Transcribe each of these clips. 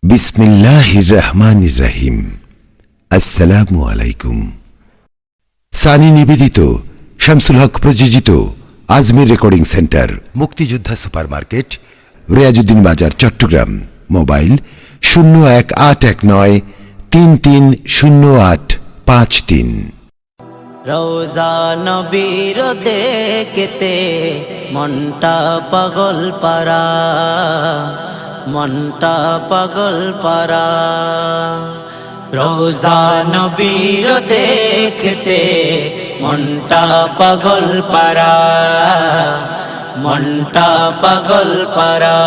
বিসমিল্লাহির রহমানির রহিম। আসসালামু আলাইকুম। সানি নিবেদিত, শামসুল হক প্রযোজিত আজমির রেকর্ডিং সেন্টার, মুক্তিযোদ্ধা সুপার মার্কেট, রিয়াজউদ্দিন বাজার, চট্টগ্রাম। মোবাইল 0189330853। রওজা নবীর দেখতে মনটা পাগল পারা, মনটা পাগল পারা। রওজা নবীর দেখতে মনটা পাগল পারা, মনটা পাগল পারা।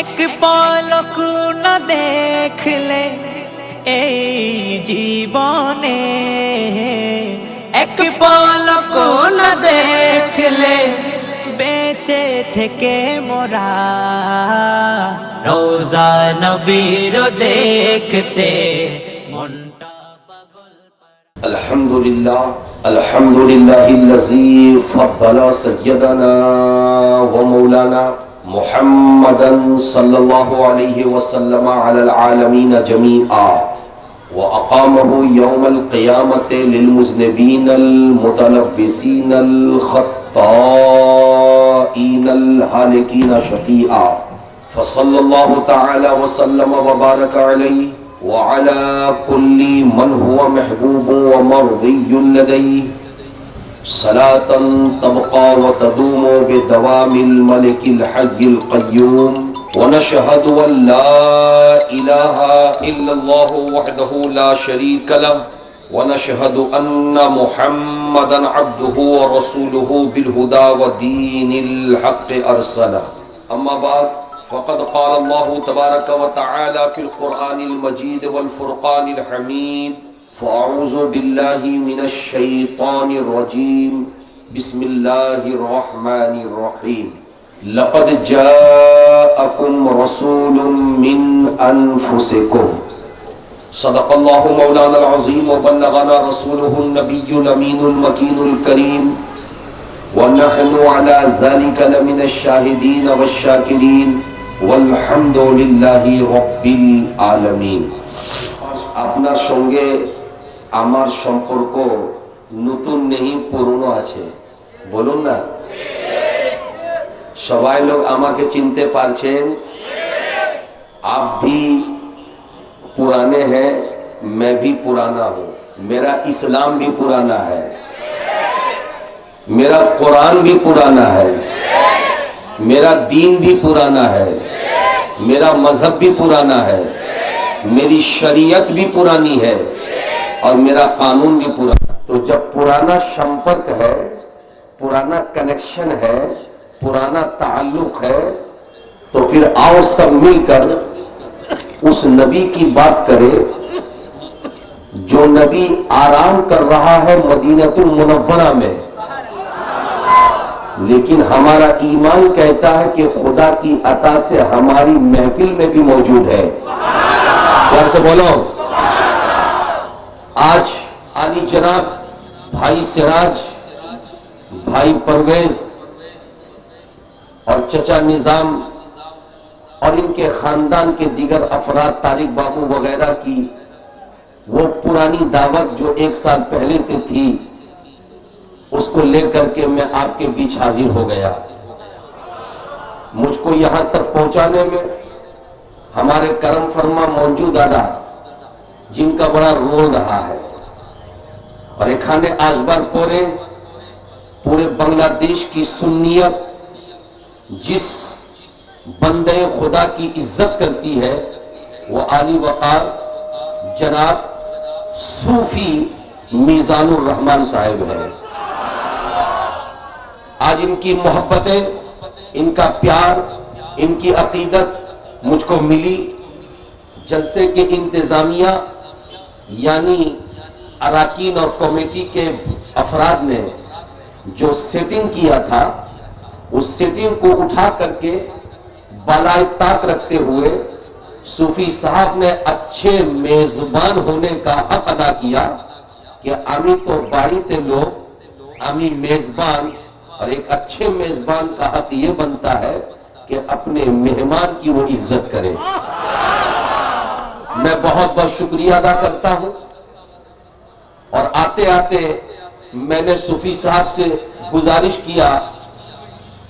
এক পলক না দেখলে এই জীবনে, এক পলক না দেখলে বেঁচে থেকে মোরা। রওজা নবীর দেখতে মনটা পাগল পারা। الحمدللہ الذی فضل سیدنا و مولانا محمدا صلی اللہ علیہ وسلم علی العالمین جمیعا وأقامه يوم القيامة للمذنبين المتلفسين الخطائين الهالكين شفيعا، فصلى الله تعالى وسلم وبارك عليه وعلى كل من هو محبوب ومرضي لديه صلاة تبقى وتدوم بدوام الملك الحي القيوم. ونشهد أن لا إله إلا الله وحده لا شريك له، ونشهد أن محمدا عبده ورسوله بالهدى ودين الحق أرسله. أما بعد، فقد قال الله تبارك وتعالى في القرآن المجيد والفرقان الحميد: فأعوذ بالله من الشيطان الرجيم، بسم الله الرحمن الرحيم. لقد جاءكم رسول من أنفسكم، صدق الله مولانا العظيم وبلغنا رسوله النبي الأمين المكين الكريم، ونحن على ذلك لمن الشاهدين والشاكرين والحمد لله رب العالمين. আপনার সঙ্গে আমার সম্পর্ক নতুন নেই, পুরনো আছে। বলুন না, সবাই লোক আমাকে চিনতে পারছেন? आप भी पुराने हैं, मैं भी पुराना हूं। मेरा इस्लाम भी पुराना है, मेरा कुरान भी पुराना है, मेरा दीन भी पुराना है, मेरा मजहब भी पुराना है, मेरी शरीयत भी पुरानी है और मेरा कानून भी पुराना। तो जब पुराना संपर्क है, पुराना कनेक्शन है, पुराना ताल्लुक है, तो फिर आओ सब मिलकर उस नबी की बात करें जो नबी आराम कर रहा है मदीनतुल मुनव्वरा में, लेकिन हमारा ईमान कहता है कि खुदा की अता से हमारी महफिल में भी मौजूद है। प्यार से बोलो। आज आली जनाब भाई सिराज, भाई परवेज और चचा निजाम और इनके खानदान के दीगर अफराद, तारिक बाबू वगैरह की वो पुरानी दावत जो एक साल पहले से थी, उसको लेकर के मैं आपके बीच हाजिर हो गया। मुझको यहां तक पहुंचाने में हमारे करम फरमा मौजूद आदा, जिनका बड़ा रोल रहा है। और एखाने आजबार पोरे पूरे बांग्लादेश की सुन्नियत जिस बंदे खुदा की इज्जत करती है वो आली वकार जनाब सूफी मीजानुर रहमान साहिब है। आज इनकी मोहब्बतें, इनका प्यार, इनकी अकीदत मुझको मिली। जलसे के इंतजामिया यानी अराकीन और कमेटी के अफराद ने जो सेटिंग किया था, उस सेटिंग को उठा करके बालाए ताक रखते हुए सूफी साहब ने अच्छे मेजबान होने का हक अदा किया कि आमी तो बाड़ीते लोग, आमी मेजबान, और एक अच्छे मेजबान का हक ये बनता है کہ اپنے مہمان کی وہ عزت کرے. میں بہت بہت شکریہ ادا کرتا ہوں. اور آتے آتے میں نے صوفی صاحب سے گزارش کیا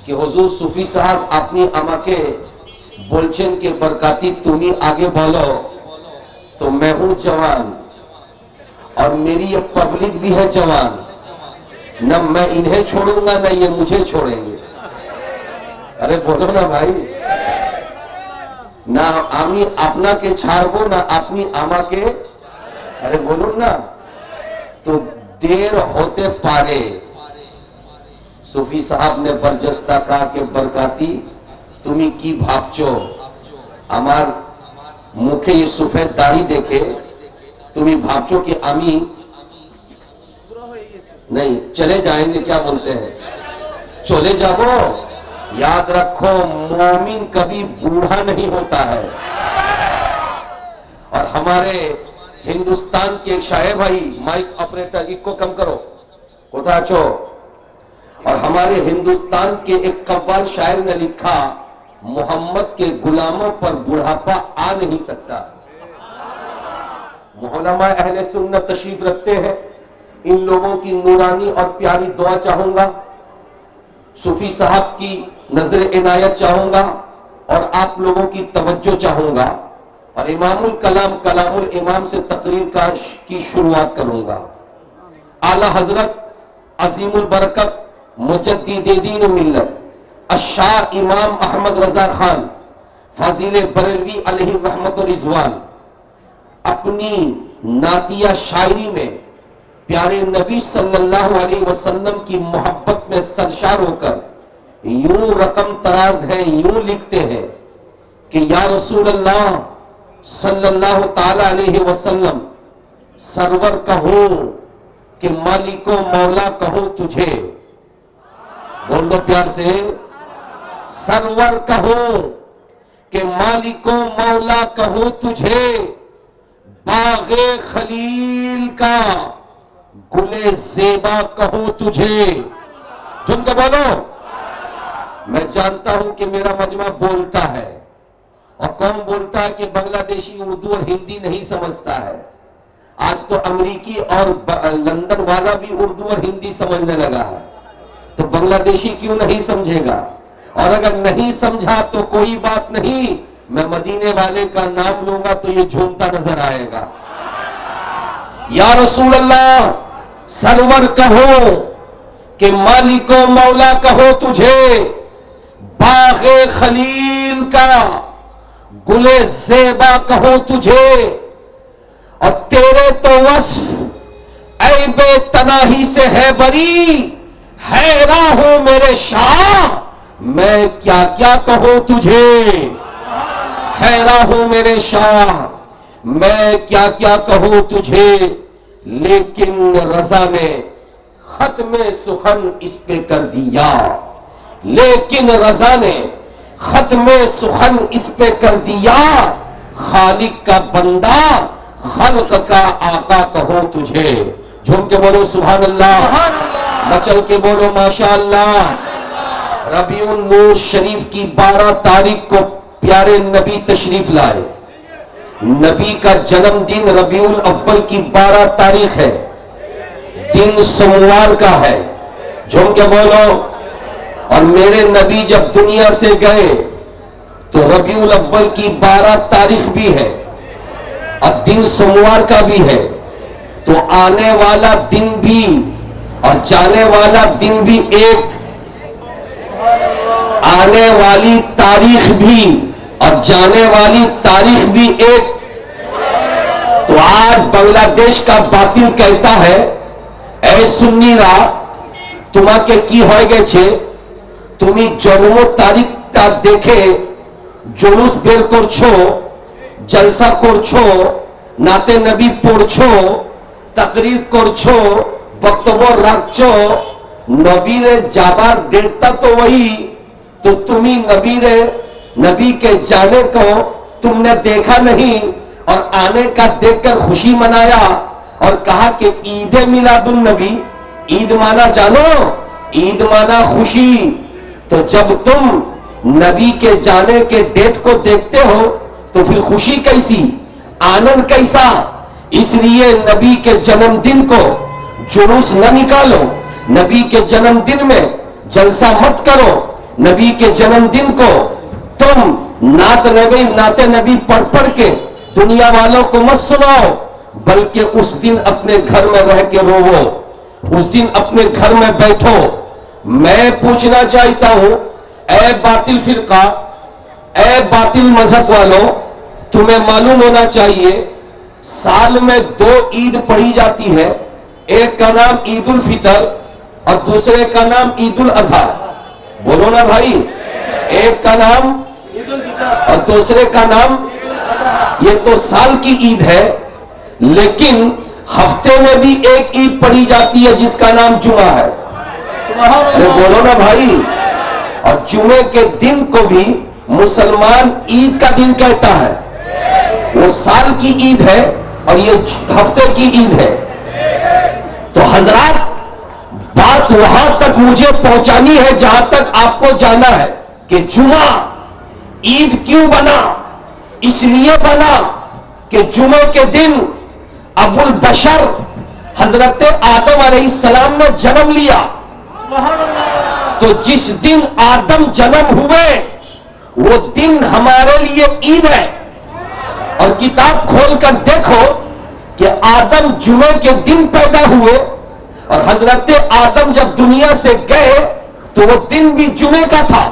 کہ حضور صوفی صاحب اپنی আমাকে বলছেন کہ برکاتی تمہیں آگے بولو. تو میں ہوں جوان اور میری یہ پبلک بھی ہے جوان, نہ میں انہیں چھوڑوں گا نہ یہ مجھے چھوڑیں گے. ارے بولو نا بھائی, نہ আমি আপনাকে ছাড়বো না আপনি আমাকে, আরে বলুন না. تو دیر ہوتے پارے. صوفی صاحب نے برجستہ کہا کہ برکاتی তুমি কি ভাবছো, আমার মুখে এই সফেদ দাড়ি দেখে তুমি ভাবছো कि আমি नहीं चले जाएंगे, क्या बोलते हैं, चले जाओ. याद रखो मोमिन कभी बूढ़ा नहीं होता है. और हमारे हिंदुस्तान के एक शायर भाई, माइक ऑपरेटर इसको कम करो, कोथा छो. और हमारे हिंदुस्तान के एक कव्वाल शायर ने लिखा, मोहम्मद के गुलामों पर बुढ़ापा आ नहीं सकता. मोहल्ला अहले सुन्नत तशरीफ रखते हैं. इन लोगों की नूरानी और प्यारी दुआ चाहूंगा, सूफी साहब की नजर इनायत चाहूंगा और आप लोगों की तवज्जो चाहूंगा. और इमामुल कलाम कलामुल इमाम से तकरीर की शुरुआत करूंगा. आला हजरत अजीमुल बरकत मुजद्दिद दीन मिल्लत अशाह इमाम अहमद रजा खान फाजिल बरेलवी अलैहि रहमत व रिजवान अपनी नातिया शायरी में प्यारे नबी सल्लल्लाहु अलैहि वसल्लम की मोहब्बत में सरशार होकर यूं रकम तराज है, यूं लिखते हैं कि या रसूल अल्लाह सल्लल्लाहु ताला अलैहि वसल्लम, सरवर कहूं कि मालिको मौला कहूं तुझे. बोल दो प्यार से, सरवर कहूं कि मालिको मौला कहूं तुझे, बागे खलील का गुले ज़ेबा कहूं तुझे. सुन के बोलो. मैं जानता हूं कि मेरा मजमा बोलता है, और कौन बोलता है कि बांग्लादेशी उर्दू और हिंदी नहीं समझता है. आज तो अमेरिकी और लंदन वाला भी उर्दू और हिंदी समझने लगा है, तो बांग्लादेशी क्यों नहीं समझेगा. और अगर नहीं समझा तो कोई बात नहीं, मैं मदीने वाले का नाम लूंगा तो ये झूमता नजर आएगा. या रसूल अल्लाह, सरवर कहो कि मालिको मौला कहो तुझे, बागे खलील का गुले ज़ेबा कहो तुझे. और तेरे तो वस्फ ऐबे तनाही से है बरी, हैरान हूं मेरे शाह मैं क्या क्या कहूं तुझे. हैरान हूं मेरे शाह मैं क्या क्या कहूं तुझे. लेकिन रजा ने खत्म सुखन इस पे कर दिया, लेकिन रजा ने खत्म सुखन इस पे कर दिया. खालिक का बंदा खल्क का आका कहो तुझे. झूम के बोलो सुभान अल्लाह, मचल के बोलो माशा अल्लाह. रबीउल नूर शरीफ की 12 तारीख को प्यारे नबी तशरीफ लाए. नबी का जन्मदिन रबीउल अव्वल की 12 तारीख है, दिन सोमवार का है. झूम के बोलो. और मेरे नबी जब दुनिया से गए तो रबीउल अव्वल की 12 तारीख भी है और दिन सोमवार का भी है. तो आने वाला दिन भी और जाने वाला दिन भी एक, आने वाली तारीख भी और जाने वाली तारीख भी एक. तो आज बांग्लादेश का बातिल कहता है, ए सुन्नीरा তোমাকে কি হয়ে গেছে, তুমি জন্ম তারিখটা দেখে জুলুস বের করছো, জলসা করছো, নাতে নবী পড়ছো, তাকরীর করছো, বক্তব্য রাখছো, নবীরে যাবার ডেটটা তো वही. तो तुम्ही नबी के जाने को तुमने देखा नहीं और आने का देखकर खुशी मनाया और कहा कि ईद मिलादुन नबी. ईद माना जानो, ईद माना खुशी. तो जब तुम नबी के जाने के डेट को देखते हो तो फिर खुशी कैसी, आनंद कैसा। इसलिए नबी के जन्मदिन को जुलूस न निकालो, नबी के जन्मदिन में जलसा मत करो, नबी के जन्मदिन को तुम नाते नबी पढ़ के दुनिया वालों को मत सुनाओ, बल्कि उस दिन अपने घर में रह के रोवो, उस दिन अपने घर में बैठो। मैं पूछना चाहता हूं, ऐ बातिल फिरका, ऐ बातिल मजहब वालों, तुम्हें मालूम होना चाहिए साल में 2 ईद पढ़ी जाती है, एक का नाम ईद उल फितर और दूसरे का नाम ईद उल अजहा। बोलो ना भाई, एक का नाम और दूसरे का नाम, ये तो साल की ईद है, लेकिन हफ्ते में भी एक ईद पढ़ी जाती है जिसका नाम जुमा है। अरे बोलो ना भाई, और जुमे के दिन को भी मुसलमान ईद का दिन कहता है। वो साल की ईद है और ये हफ्ते की ईद है। तो हजरात, बात वहां तक मुझे पहुंचानी है जहां तक आपको जाना है कि जुमा ईद क्यों बना। इसलिए बना कि जुमे के दिन अबुल बशर हजरत आदम अलैहिस्सलाम ने जन्म लिया। तो जिस दिन आदम जन्म हुए वो दिन हमारे लिए ईद है। और किताब खोलकर देखो कि आदम जुमे के दिन पैदा हुए और हजरत आदम जब दुनिया से गए तो वो दिन भी जुमे का था।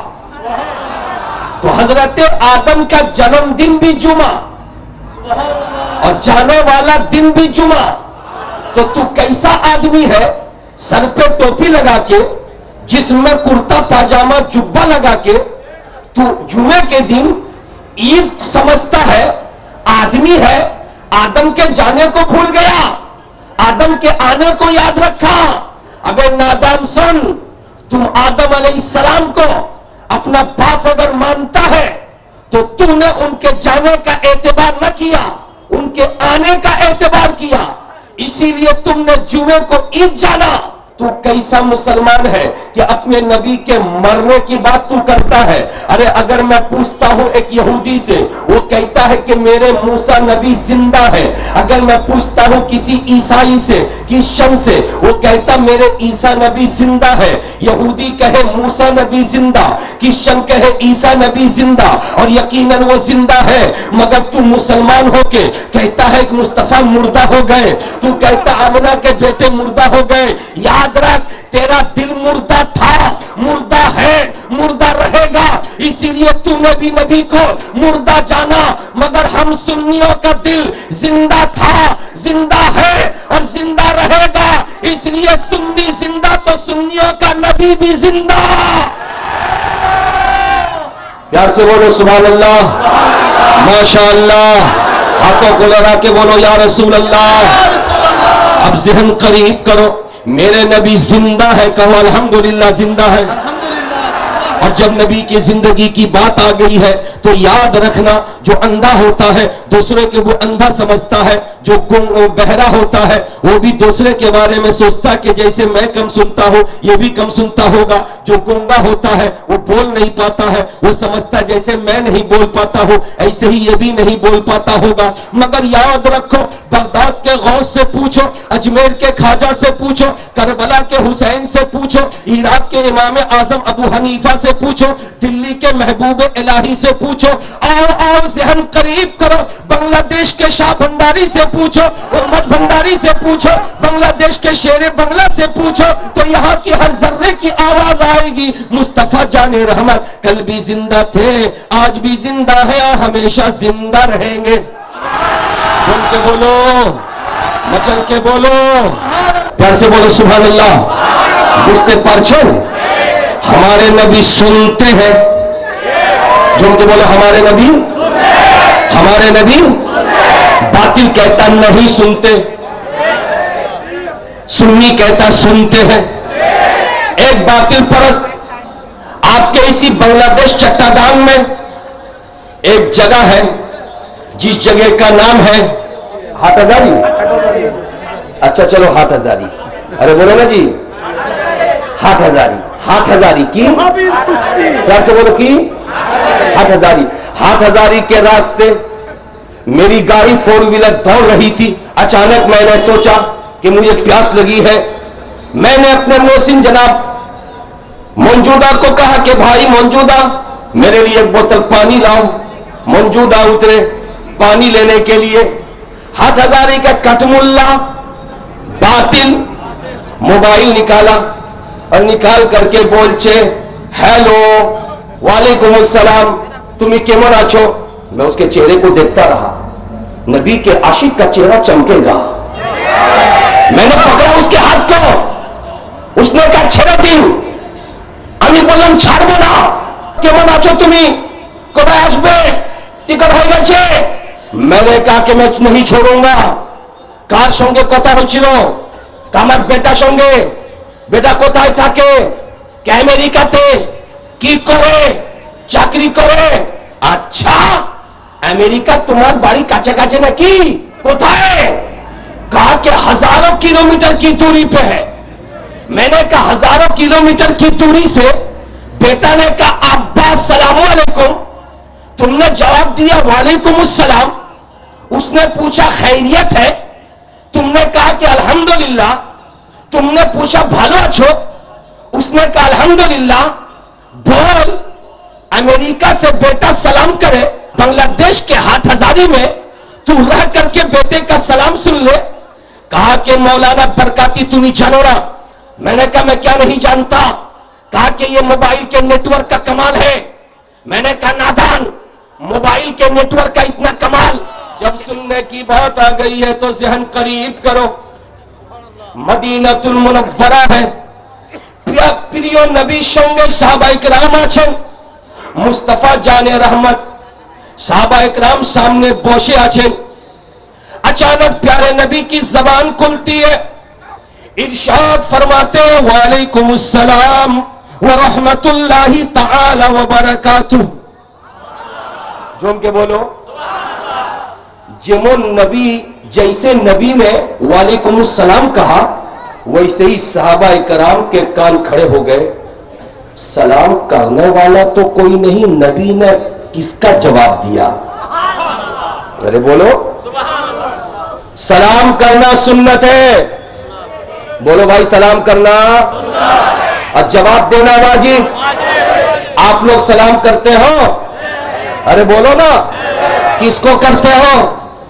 तो हजरत आदम का जन्मदिन भी जुमा और जाने वाला दिन भी जुमा। तो तू कैसा आदमी है, सर पे टोपी लगा के, जिसमें कुर्ता पाजामा जुब्बा लगा के तू जुमे के दिन ईद समझता है। आदमी है, आदम के जाने को भूल गया, आदम के आने को याद रखा। अबे नादान सुन, तुम आदम अलैहिस्सलाम को अपना बाप अगर मानता है तो तूने उनके जाने का एतबार न किया, उनके आने का एतबार किया, इसीलिए तुमने जुमे को ईद जाना। तू कैसा मुसलमान है कि अपने नबी के मरने की बात तू करता है। अरे अगर मैं पूछता हूं एक यहूदी से, वो कहता है कि मेरे मूसा नबी जिंदा है। अगर मैं पूछता हूं किसी ईसाई से, क्रिश्चियन से, वो कहता मेरे ईसा नबी जिंदा है। यहूदी कहे मूसा नबी जिंदा, क्रिश्चियन कहे ईसा नबी जिंदा, और यकीनन वो जिंदा है। मगर तू मुसलमान होके कहता है कि मुस्तफा मुर्दा हो गए, तू कहता आमना के बेटे मुर्दा हो गए। याद रख, तेरा दिल मुर्दा था, मुर्दा है, मुर्दा रहेगा। इसीलिए तूने भी नबी को मुर्दा जाना, मगर हम सुन्नियों का दिल जिंदा था, जिंदा है और जिंदा रहेगा। इसलिए सुन्नी जिंदा तो सुन्नियों का नबी भी जिंदा। प्यार से बोलो सुभान अल्लाह, माशा अल्लाह। हाथों को लगा के बोलो या रसूल अल्लाह। अब ज़हन करीब करो, मेरे नबी जिंदा है, कहो अल्हम्दुलिल्लाह जिंदा है। और जब नबी की जिंदगी की बात आ गई है तो याद रखना, जो अंधा होता है दूसरे के वो अंधा समझता है, जो बहरा होता है वो भी दूसरे के बारे में सोचता है कि जैसे मैं कम सुनता हूं ये भी कम सुनता होगा। जो गूंगा होता है वो बोल नहीं पाता है, वो समझता है जैसे मैं नहीं बोल पाता हूं ऐसे ही ये भी नहीं बोल पाता होगा। मगर याद रखो, बगदाद के गौस से पूछो, अजमेर के ख्वाजा से पूछो, करबला के हुसैन से पूछो, इराक के इमाम आजम अबू हनीफा से पूछो, दिल्ली के महबूब इलाही से पूछो, और ज़हन करीब करो, बांग्लादेश के शाह भंडारी से पूछो, उम्मत भंडारी से पूछो, बांग्लादेश के शेरे बंगला से पूछो, तो यहाँ की हर जर्रे की आवाज आएगी मुस्तफा जाने रहमत कल भी जिंदा थे, आज भी जिंदा है और हमेशा जिंदा रहेंगे। बोल के बोलो, मचल के बोलो, प्यार से बोलो सुभान अल्लाह। बुझते पारछेन हमारे नबी सुनते हैं, जो के बोलो हमारे नबी, हमारे नबी बातिल कहता नहीं सुनते, सुन्नी कहता सुनते हैं। एक बातिल परस्त आपके इसी बांग्लादेश चट्टादान में एक जगह है जिस जगह का नाम है हाट हजारी। अच्छा चलो हाट हजारी, अरे बोलो ना जी, हाट हजारी, हाट हजारी की, प्यार से बोलो की ہاتھ ہزاری کے راستے میری گاڑی 4 ویلر دوڑ رہی تھی. اچانک میں نے سوچا کہ مجھے پیاس لگی ہے. میں نے اپنے محسن جناب موجودہ کو کہا کہ بھائی موجودہ میرے لیے ایک بوتل پانی لاؤ. موجودہ اترے پانی لینے کے لیے. ہاتھ ہزاری کا کٹ ملا باطل موبائل نکالا اور نکال کر کے بولچے ہیلو وعلیکم السلام تمہیں کیمن آچو. میں اس کے چہرے کو دیکھتا رہا. نبی کے عاشق کا چہرہ چمکے گا. میں نے پکڑا اس کے ہاتھ کو. اس نے کہا چھڑے دن আমি বললাম ছাড়বো না. কেমন আছো তুমি, কোথায় আসবে, টিকিট হয়ে গেছে. میں نے کہا کہ میں نہیں چھوڑوں گا. কার সঙ্গে কথা হচ্ছিল, আমার বেটার সঙ্গে. বেটা কোথায় থাকে, কে আমেরিকাতে, কি করে, চাকরি করে. আচ্ছা আমেরিকা তোমার বাড়ি কাছাকাছি নাকি, কোথায়. کہا کہ ہزاروں کلومیٹر کی دوری پہ ہے. میں نے کہا ہزاروں کلومیٹر کی دوری سے. بیٹا نے کہا ابا السلام علیکم. تم نے جواب دیا وعلیکم السلام. اس نے پوچھا خیریت ہے. تم نے کہا کہ الحمدللہ. تم نے پوچھا بھالو اچھو. اس نے کہا الحمدللہ. بول امریکہ سے بیٹا سلام کرے بنگلہ دیش کے ہاتھ ہزاری میں تو رہ کر کے بیٹے کا سلام سن لے. کہا کہ مولانا برکاتی تو نہیں جانو نا. میں نے کہا میں کیا نہیں جانتا. کہا کہ یہ موبائل کے نیٹ ورک کا کمال ہے. میں نے کہا نادان موبائل کے نیٹ ورک کا اتنا کمال. جب سننے کی بات آ گئی ہے تو ذہن قریب کرو. مدینہ المنورہ ہے. প্রিয় নবীর সঙ্গে সাহাবায়ে کرام আছেন. মুস্তাফা জানে রহমত সাহাবায়ে کرام সামনে বসে আছেন. अचानक प्यारे नबी की जबान खुलती है. इरशाद फरमाते हैं वालेकुम अस्सलाम व रहमतुल्लाहि ताला व बरकातुह. जोम के बोलो जेमन नबी जैसे नबी ने वालेकुम अस्सलाम कहा वैसे ही सहाबाए कराम के कान खड़े हो गए. सलाम करने वाला तो कोई नहीं, नबी ने किसका जवाब दिया. अरे बोलो सलाम करना सुन्नत है. बोलो भाई सलाम करना और जवाब देना वाजिब. आप लोग सलाम करते हो, अरे बोलो ना किसको करते हो,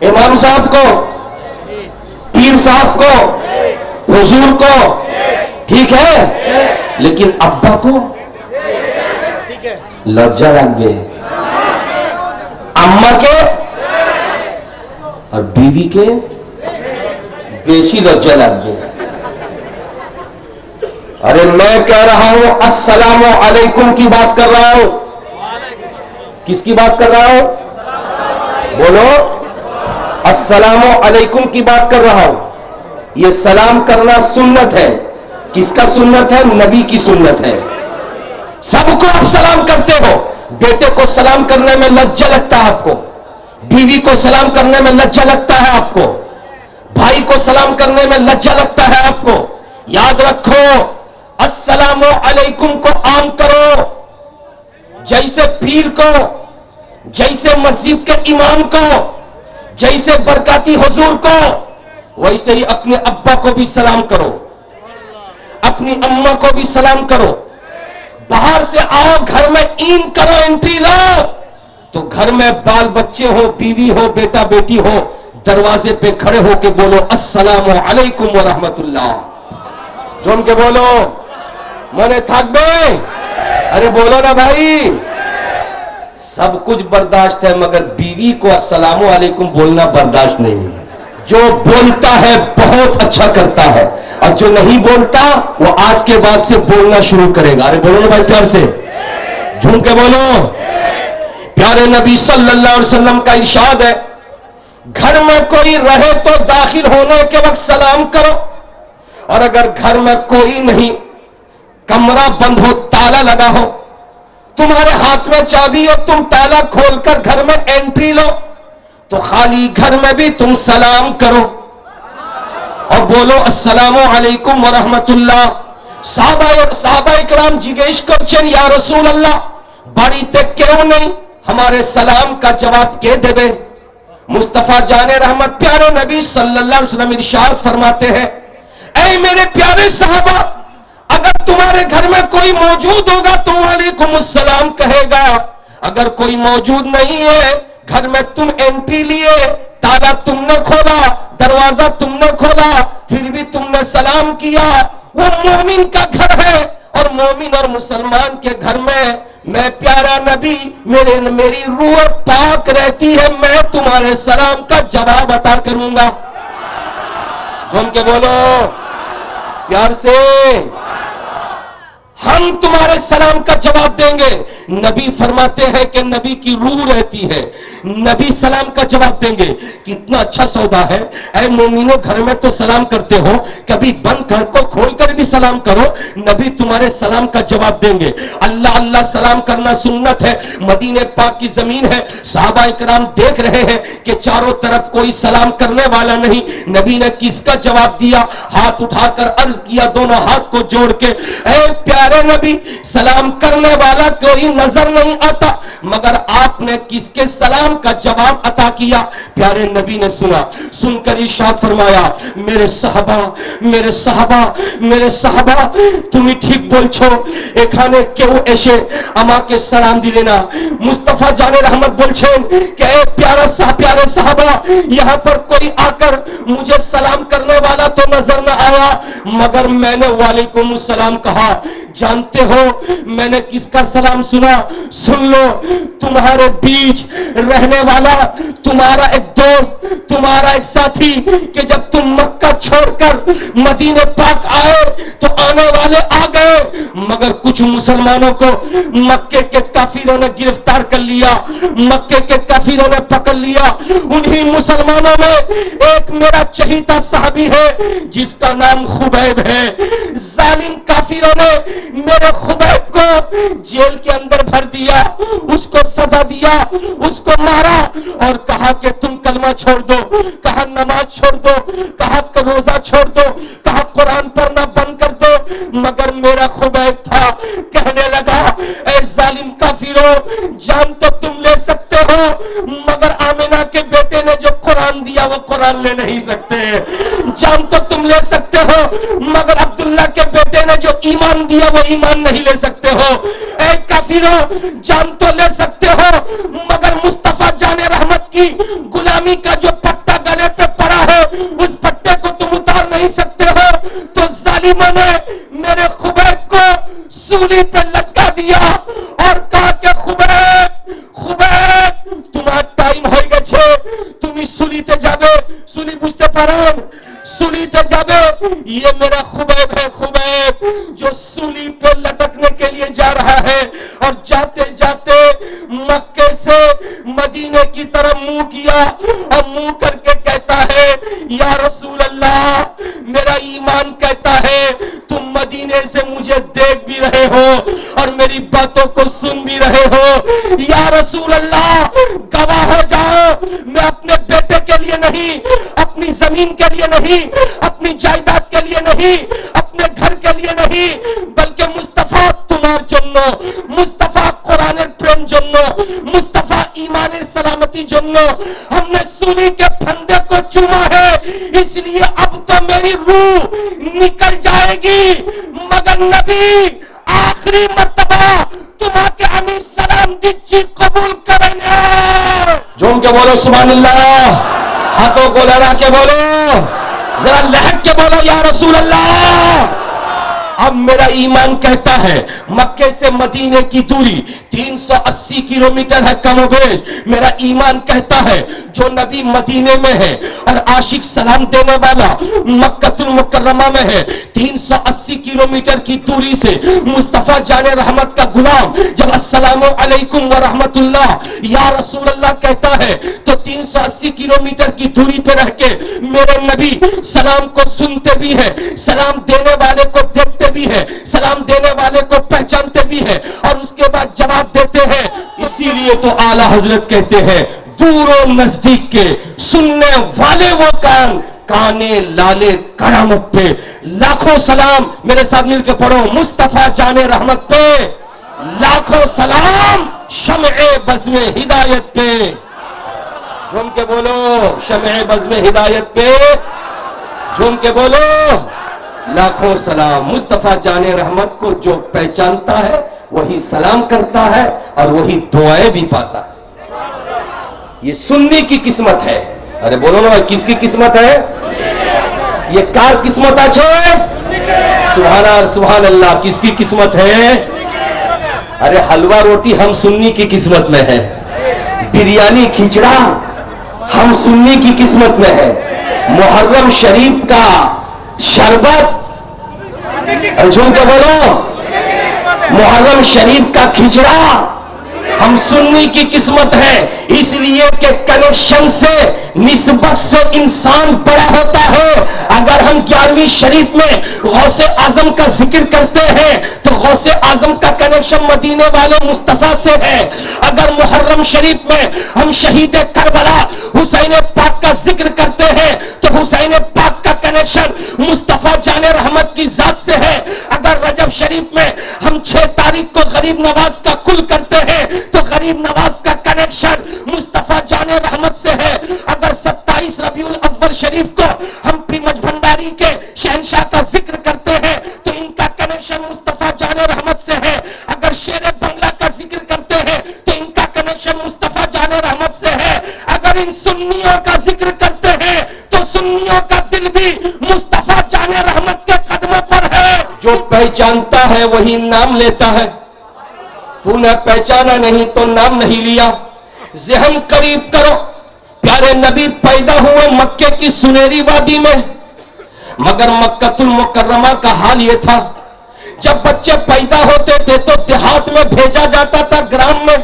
इमाम साहब को, पीर साहब को, हुजूर को, ठीक है. लेकिन अब्बा को लज्जा लगे, अम्मा के और बीवी के बेशी लज्जा लगे. अरे मैं कह रहा हूं अस्सलामु अलैकुम की बात कर रहा हूं. किसकी बात कर रहा हूं, बोलो अस्सलामु अलैकुम की बात कर रहा हूं. ये सलाम करना सुन्नत है. किसका सुन्नत है, नबी की सुन्नत है. सबको आप सलाम करते हो. बेटे को सलाम करने में लज्जा लगता है आपको, बीवी को सलाम करने में लज्जा लगता है आपको, भाई को सलाम करने में लज्जा लगता है आपको. याद रखो अस्सलामु अलैकुम को आम करो. जैसे पीर को, जैसे मस्जिद के इमाम को, जैसे बरकाती हुजूर को, वैसे ही अपने अब्बा को भी सलाम करो, अपनी अम्मा को भी सलाम करो. बाहर से आओ घर में इन करो, एंट्री लो तो घर में बाल बच्चे हो, बीवी हो, बेटा बेटी हो, दरवाजे पे खड़े हो के बोलो अस्सलामु अलैकुम व रहमतुल्लाह. जोम के बोलो मने থাকবে, अरे बोलो ना भाई. सब कुछ बर्दाश्त है मगर बीवी को अस्सलामु अलैकुम बोलना बर्दाश्त नहीं है. जो बोलता है बहुत अच्छा करता है और जो नहीं बोलता वो आज के बाद से बोलना शुरू करेगा. अरे बोलो ना भाई प्यार से, झूम के बोलो. प्यारे नबी सल्लल्लाहु अलैहि वसल्लम का इरशाद है घर में कोई रहे तो दाखिल होने के वक्त सलाम करो, और अगर घर में कोई नहीं, कमरा बंद हो, ताला लगा हो, तुम्हारे हाथ में चाबी हो, तुम ताला खोलकर घर में एंट्री लो तो खाली घर में भी तुम सलाम करो और बोलो अस्सलामु अलैकुम व रहमतुल्लाह. साहबा इकराम जिज्ञेस करছেন ইয়া রাসূলুল্লাহ বাড়িতে কেউ নেই, हमारे सलाम का जवाब के देवे? मुस्तफा जाने रहमत प्यारे नबी सल्लल्लाहु अलैहि वसल्लम इरशाद फरमाते हैं, ऐ मेरे प्यारे साहबा, अगर तुम्हारे घर में कोई मौजूद होगा तो वालेकुम अस्सलाम कहेगा, अगर कोई मौजूद नहीं है, घर में तुम एंट्री लिए, ताला तुमने खोला, दरवाजा तुमने खोला, फिर भी तुमने सलाम किया, वो मोमिन का घर है। और मोमिन और मुसलमान के घर में मैं प्यारा नबी, मेरी रूह पाक रहती है, मैं तुम्हारे सलाम का जवाब अता करूंगा। झूम के बोलो प्यार से, हम तुम्हारे सलाम का जवाब देंगे। नबी फरमाते हैं कि नबी की रूह रहती है, नबी सलाम का जवाब देंगे। कितना अच्छा सौदा है। ऐ मोमिनो, घर में तो सलाम करते हो, कभी बंद घर को खोल कर भी सलाम करो, नबी तुम्हारे सलाम का जवाब देंगे। अल्लाह अल्लाह सलाम करना सुन्नत है, मदीने पाक की जमीन है। सहाबा इकराम देख रहे हैं कि चारों तरफ कोई सलाम करने वाला नहीं, नबी ने किसका जवाब दिया? हाथ उठाकर अर्ज किया, दोनों हाथ को जोड़ के, ऐ प्यारे नबी, सलाम करने वाला कोई नजर नहीं आता, मगर आपने किसके सलाम का जवाब अता किया? प्यारे नबी ने सुना, सुनकर इरशाद फरमाया, मेरे साहबा, मेरे साहबा, मेरे साहबा, তুমি ঠিক বলছো, এখানে কেউ এসে আমাকে সালাম দিলে না। मुस्तफा जाने रहमत বলছেন कि ए प्यारे साहबा, यहाँ पर कोई आकर मुझे सलाम करने वाला तो नजर न आया, मगर मैंने वालेकुम सलाम कहा। जानते हो मैंने किसका सलाम सुना? सुन लो, तुम्हारे बीच रहने वाला तुम्हारा एक दोस्त, तुम्हारा एक साथी, कि जब तुम मक्का छोड़कर मदीने पाक आए तो आने वाले आ गए, मगर कुछ मुसलमानों को मक्के के काफिरों ने गिरफ्तार कर लिया, मक्के के काफिरों ने पकड़ लिया। उन्हीं मुसलमानों में एक मेरा चहीता साहबी है जिसका नाम खुबैब है। जालिम काफिरों ने मेरे खुबैब को जेल के अंदर भर दिया, उसको सजा दिया, उसको मारा और कहा कि तुम कलमा छोड़ दो, कहा नमाज छोड़ दो, कहा रोजा छोड़ दो, कहा कुरान पढ़ना बंद कर दो, मगर मेरा खुबैब था, कहने लगा, ऐ जालिम काफिरों, जान तो तुम ले सकते हो, मगर आमिना के बेटे ने जो कुरान दिया वो कुरान ले नहीं सकते। जान तो तुम ले सकते हो, मगर अब्दुल्ला के बेटे ने जो ईमान दिया वो ईमान नहीं ले सकते हो। ऐ काफिरों, जान तो ले सकते हो, मगर मुस्तफा जाने रहमत की गुलामी का जो पट्टा गले पे पड़ा है उस पट्टे को तुम उतार नहीं सकते हो। तो जालिमों ने मेरे खुबैब को सूली पे लटका दिया और कहा कि खुबैब, खुबैब, तुम्हारा टाइम हो গেছে, তুমি सुलीते जाबे। सुली बुझते पारेन? सुलीते जाबे। ये मेरा खुबैब है, खुबैब जो सूली पे लटकने के लिए जा रहा है और जाते जाते मक्के से मदीने की तरफ मुंह किया और मुंह करके कहता है, या रसूल अल्लाह, मेरा ईमान कहता है तुम मदीने से मुझे देख भी रहे हो और मेरी बातों को सुन भी रहे हो। या रसूल अल्लाह, गवाह हो जाओ, मैं अपने बेटे के लिए नहीं, अपनी जमीन के लिए नहीं, अपनी जायदाद के लिए नहीं, अपने घर के लिए नहीं, बल्कि मुस्तफा तुम्हार जन्नो, मुस्तफा कुरानेर प्रेम जन्नो, मुस्तफा ईमानेर सलामती जन्नो हमने सूली के फंदे को चूमा है, इसलिए अब तो मेरी रूह निकल जाएगी, मगर नबी आखिरी मर्तबा तुम्हाके हमें सलाम दीजिए, कबूल करेंगे। झूम के बोलो सुभान अल्लाह, हाथों को लहरा के बोलो, जरा लहक के बोलो या रसूल अल्लाह। अब मेरा ईमान कहता है मक्के से मदीने की दूरी 380 किलोमीटर है कमोबेश। मेरा ईमान कहता है जो नबी मदीने में है और आशिक सलाम देने वाला मक्कतुल मुकर्रमा में है, 380 किलोमीटर की दूरी से मुस्तफा जाने रहमत का गुलाम जब अस्सलामु अलैकुम व रहमतुल्लाह या रसूल अल्लाह कहता है तो 380 किलोमीटर की दूरी पे रह के मेरे नबी सलाम को सुनते भी है, सलाम देने वाले को देखते भी है, सलाम देने वाले को पहचानते भी है और उसके बाद जवाब देते हैं। इसीलिए तो आला हजरत कहते हैं, दूरों नजदीक के सुनने वाले वो कान, काने लाले करामत पे लाखों सलाम। मेरे साथ मिलकर पढ़ो, मुस्तफा जाने रहमत पे لاکھوں سلام شمع بزم ہدایت پہ. جھوم کے بولو شمع بزم ہدایت پہ. جھوم کے بولو لاکھوں سلام. مصطفیٰ جان رحمت کو جو پہچانتا ہے وہی سلام کرتا ہے اور وہی دعائیں بھی پاتا ہے. یہ سنی کی قسمت ہے. ارے بولو نا کس کی قسمت ہے؟ یہ کار قسمت ہے. سبحان اللہ. کس کی قسمت ہے؟ ارے حلوہ روٹی ہم سنی کی قسمت میں ہے. بریانی کھچڑا ہم سنی کی قسمت میں ہے. محرم شریف کا شربت جھوم کے بولو محرم شریف کا کھچڑا ہم سنی کی قسمت ہے. اس لیے کہ کنیکشن سے نسبت سے انسان بڑا ہوتا ہے. اگر ہم 11ویں شریف میں غوث اعظم کا ذکر کرتے ہیں تو غوث اعظم کا کنیکشن مدینے والے مصطفیٰ سے ہے. اگر محرم شریف میں ہم شہید کربلا حسین پاک کا ذکر کرتے ہیں تو حسین پاک کا کنیکشن مصطفیٰ جان رحمت کی ذات سے ہے. اگر رجب شریف میں ہم 6 تاریخ کو غریب نواز کا کل کرتے ہیں تو غریب نواز کا کنیکشن مصطفیٰ جان رحمت سے ہے. اگر 27 ربیع الاول شریف کو ہم پیمج بھنڈاری کے شہنشاہ کا ذکر کرتے ہیں تو ان کا کنیکشن مصطفیٰ جان رحمت سے ہے. اگر شیر بنگلہ کا ذکر کرتے ہیں تو ان کا کنیکشن مصطفیٰ جان رحمت سے ہے. اگر ان سنیوں کا ذکر کرتے ہیں تو سنیوں کا دل بھی مصطفیٰ جان رحمت کے قدموں پر ہے. جو پہچانتا ہے وہی نام لیتا ہے. تو نے پہچانا نہیں تو نام نہیں لیا. ذہن قریب کرو. پیارے نبی پیدا ہوئے مکے کی سنہری وادی میں مگر مکۃ المکرمہ کا حال یہ تھا جب بچے پیدا ہوتے تھے تو دیہات میں بھیجا جاتا تھا گرام میں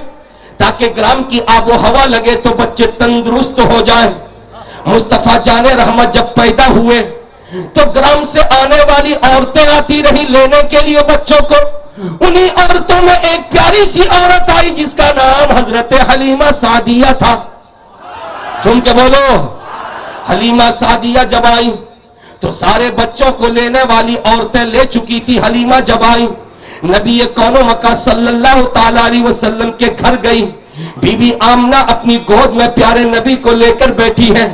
تاکہ گرام کی آب و ہوا لگے تو بچے تندرست ہو جائیں. مصطفیٰ جان رحمت جب پیدا ہوئے تو گرام سے آنے والی عورتیں آتی رہی لینے کے لیے بچوں کو. انہی عورتوں میں ایک پیاری سی عورت آئی جس کا نام حضرت حلیمہ سعدیہ تھا. جھوم کے بولو حلیمہ سعدیہ جب آئی تو سارے بچوں کو لینے والی عورتیں لے چکی تھی. حلیمہ جب آئی نبی کون و مکہ صلی اللہ تعالی علیہ وسلم کے گھر گئی. بی بی آمنہ اپنی گود میں پیارے نبی کو لے کر بیٹھی ہے.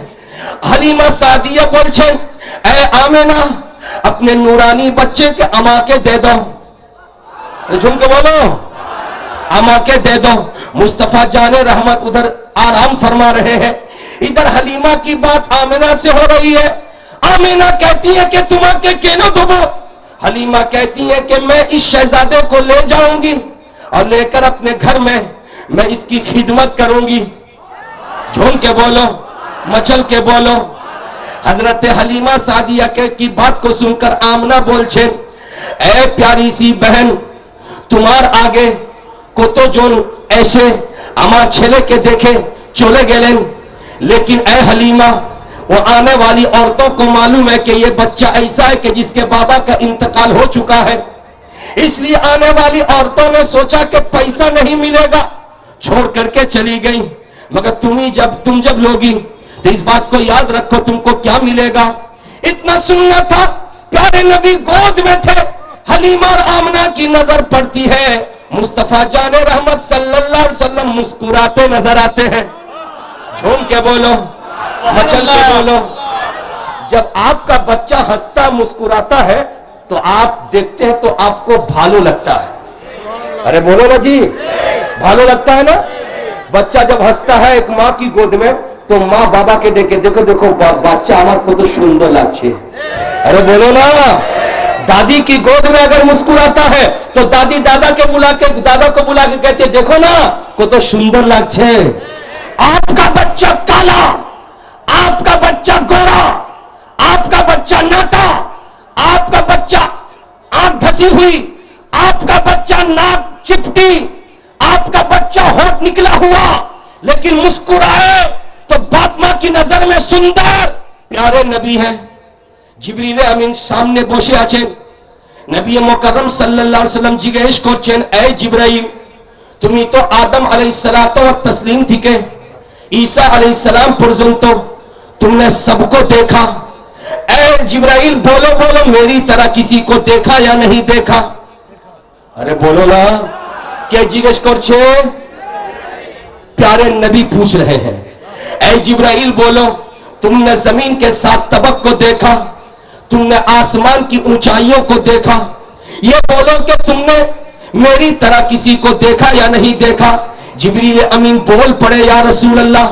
حلیمہ سعدیہ بولچن اے آمنہ اپنے نورانی بچے کے اما کے دے دو. جھوم کے بولو اما کے دے دو. مصطفیٰ جان رحمت ادھر آرام فرما رہے ہیں. ادھر حلیمہ کی بات آمنہ سے ہو رہی ہے. آمنہ کہتی ہے کہ تم آ کے کینو دبو. حلیمہ کہتی ہے کہ میں اس شہزادے کو لے جاؤں گی اور لے کر اپنے گھر میں اس کی خدمت کروں گی. جھوم کے بولو مچل کے بولو. حضرت حلیمہ سعدیہ کی بات کو سن کر آمنہ بولچے اے پیاری سی بہن تمہار آگے کو تو جو ایسے اما چھلے کے دیکھے چولے گیلیں لیکن اے حلیمہ وہ آنے والی عورتوں کو معلوم ہے کہ یہ بچہ ایسا ہے کہ جس کے بابا کا انتقال ہو چکا ہے. اس لیے آنے والی عورتوں نے سوچا کہ پیسہ نہیں ملے گا چھوڑ کر کے چلی گئی. مگر تم جب لوگی تو اس بات کو یاد رکھو تم کو کیا ملے گا. اتنا سننا تھا. پیارے نبی گود میں تھے. حلیمہ اور آمنہ کی نظر پڑتی ہے. مصطفیٰ جان رحمت صلی اللہ علیہ وسلم مسکراتے نظر آتے ہیں. جھوم کے بولو مچل کے بولو. جب آپ کا بچہ ہنستا مسکراتا ہے تو آپ دیکھتے ہیں تو آپ کو بھالو لگتا ہے. ارے بولو نا جی بھالو لگتا ہے نا. بچہ جب ہنستا ہے ایک ماں کی گود میں تو ماں بابا کے دیکھے دیکھو دیکھو بچہ ہمارے کو تو سندر لگچھے. ارے بولو نا. دادی کی گود میں اگر مسکراتا ہے تو دادی دادا کو بلا کے کہتے دیکھو نا کو تو سندر لگچھے. آپ کا بچہ کالا, آپ کا بچہ گورا, آپ کا بچہ ناٹا, آپ کا بچہ آنکھ دھسی ہوئی, آپ کا بچہ ناک چپٹی, آپ کا بچہ ہونٹ نکلا ہوا لیکن مسکرائے تو باپ ماں کی نظر میں سندر. پیارے نبی ہیں. جبریل امین سامنے بوشے آچھیں. نبی مکرم صلی اللہ علیہ وسلم جگیش کرچیں اے جبرائیل تمہیں تو آدم علیہ السلام و تسلیم تھی کہ عیسیٰ علیہ السلام پرزنتو تم نے سب کو دیکھا. اے جبرائیل بولو میری طرح کسی کو دیکھا یا نہیں دیکھا. ارے بولو نا কে জিজ্ঞেস করছে? प्यारे नबी पूछ रहे हैं, ऐ जिब्राइल बोलो, तुमने जमीन के 7 तबक को देखा, तुमने आसमान की ऊंचाइयों को देखा, ये बोलो कि तुमने मेरी तरह किसी को देखा या नहीं देखा? जिब्रील अमीन बोल पड़े, या रसूल अल्लाह,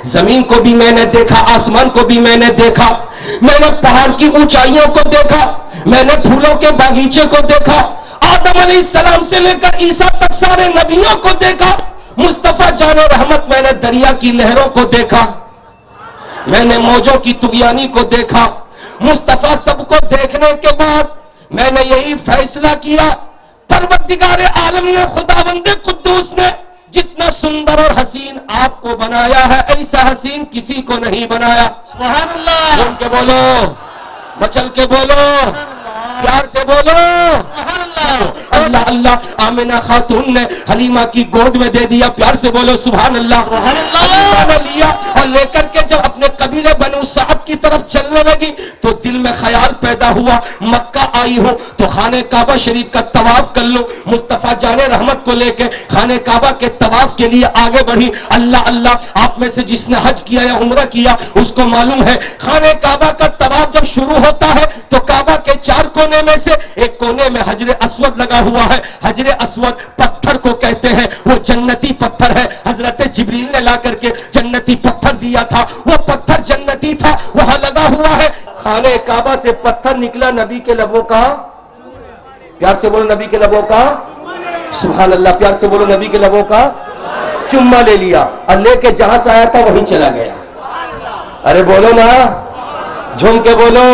जमीन को भी मैंने देखा, आसमान को भी मैंने देखा, मैंने पहाड़ की ऊंचाइयों को देखा, मैंने फूलों के बागीचे को देखा, आदम अलैहिस्सलाम से लेकर ईसा तक सारे नबियों को देखा, मुस्तफा जाने रहमत मैंने दरिया की लहरों को देखा, मैंने मौजों की तुगयानी को देखा। मुस्तफा सबको देखने के बाद मैंने यही फैसला किया, परवरदिगारे आलम ने, खुदावंदे कुद्दूस ने जितना सुंदर और हसीन आपको बनाया है, ऐसा हसीन किसी को नहीं बनाया। सुभान अल्लाह। बोल के बोलो, मचल के बोलो, प्यार से बोलो, अल्लाह अल्लाह। आमिना खातून ने हलीमा की गोद में दे दिया, प्यार से बोलो सुभान अल्लाह। अल्लाह ने लिया और लेकर के जब अपने कबीले बनु साद की तरफ चलने लगी तो दिल में ख्याल पैदा हुआ, मक्का आई हूं तो खाने काबा शरीफ का तवाफ कर लो। मुस्तफा जाने रहमत को लेके खाने काबा के तवाफ के लिए आगे बढ़ी। अल्लाह अल्लाह, आप में से जिसने हज किया या उम्रा किया उसको मालूम है, खाने काबा का तवाफ जब शुरू होता है तो काबा के 4 कोने में से एक कोने में हजरे अस्वद लगा हुआ है। हजरे अस्वद पत्थर को कहते हैं, वो जन्नती पत्थर है। हजरत जिब्रील ने ला करके जन्नती पत्थर दिया था, वो पत्थर जन्नती था, वहां लगा हुआ है। खाने काबा से पत्थर निकला, नबी के लबों का, प्यार से बोलो नबी के लबों का, सुभान अल्लाह, प्यार से बोलो नबी के लबों का चुम्मा ले लिया और लेके जहां से आया था वहीं चला गया। अरे बोलो ना, झूम के बोलो।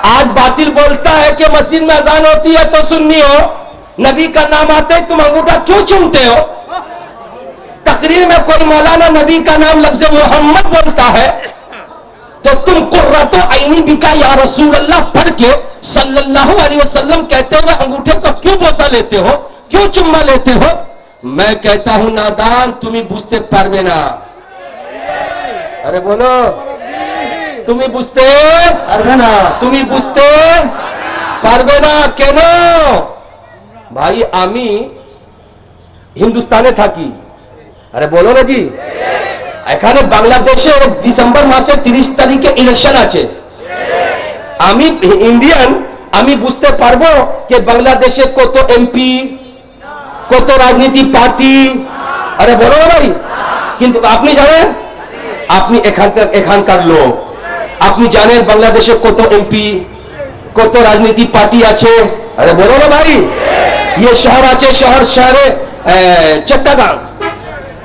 आज बातिल बोलता है कि मस्जिद में अजान होती है तो सुन्नी हो, नबी का नाम आते ही तुम अंगूठा क्यों चूमते हो? तकरीर में कोई मौलाना नबी का नाम लफ्ज़ मोहम्मद बोलता है तो तुम कुर्रतो ऐनी बिका या रसूल अल्लाह पढ़ के सल्लल्लाहु अलैहि वसल्लम कहते हुए अंगूठे को क्यों बोसा लेते हो, क्यों चुम्मा लेते हो? मैं कहता हूं नादान, तुम्हें बुझते पारबे ना। अरे बोलो, तुम्हें बुझते पारबे ना, तुम्हें बुझते पारबे ना। केन भाई आमी हिंदुस्ताने থাকি, আরে বলো না জি, এখানে বাংলাদেশে ডিসেম্বর মাসে 30 তারিখে ইলেকশন আছে। আমি ইন্ডিয়ান, আমি বুঝতে পারবো যে বাংলাদেশে কত এমপি, কত রাজনীতি পার্টি, আরে বলো না ভাই। কিন্তু আপনি জানেন, আপনি এখানকার লোক, আপনি জানেন বাংলাদেশে কত এমপি, কত রাজনীতি পার্টি আছে? আরে বলো না ভাই। ये शहर আছে, शहर चट्टागांव,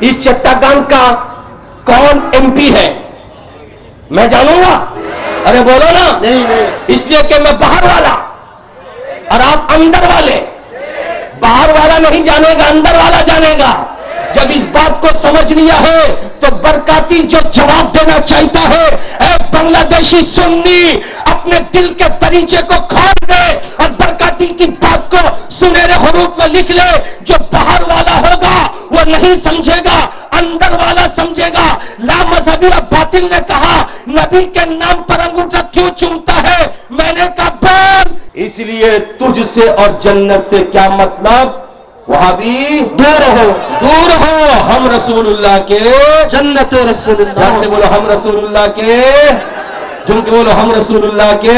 इस चट्टागांव का कौन एमपी है मैं जानूंगा? अरे बोलो ना। इसलिए कि मैं बाहर वाला और आप अंदर वाले। बाहर वाला नहीं जानेगा, अंदर वाला जानेगा। जब इस बात को समझ लिया है तो बरकाती जो जवाब देना चाहता है, ऐ बांग्लादेशी सुन्नी, अपने दिल के दरीचे को खोल दे और बरकाती की बात को सुनहरे हरूफ में लिख ले। जो बाहर वाला होगा वो नहीं समझेगा, अंदर वाला समझेगा। ला मजहबी और बातिल ने कहा नबी के नाम पर अंगूठा क्यों चूमता है? मैंने कहा बोल, इसलिए तुझसे और जन्नत से क्या मतलब? वहां भी दूर हो, दूर हो। हम रसूलुल्लाह के जन्नत रसूलुल्लाह से बोलो, हम रसूलुल्लाह के, झूम के बोलो, हम रसूलुल्लाह के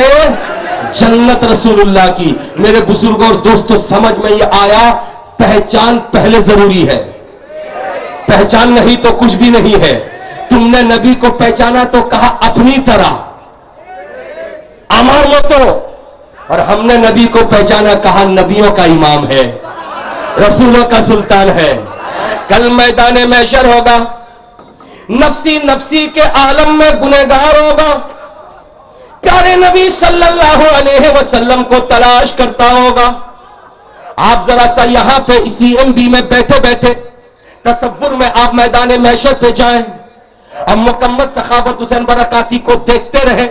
जन्नत रसूलुल्लाह की। मेरे बुजुर्गों और दोस्तों, समझ में ये आया, पहचान पहले जरूरी है, पहचान नहीं तो कुछ भी नहीं है। तुमने नबी को पहचाना तो कहा अपनी तरह, अमर मतो, और हमने नबी को पहचाना, कहा नबियों का इमाम है, रसूलों का सुल्तान है। कल मैदान महशर होगा, नफसी नफसी के आलम में गुनहगार होगा, प्यारे नबी सल्लल्लाहु अलैहि वसल्लम को तलाश करता होगा। आप जरा सा यहां पे इसी एमबी में बैठे बैठे तसव्वुर में आप मैदान महशर पे जाएं, अब मुकम्मल सखावत हुसैन बरकाती को देखते रहे,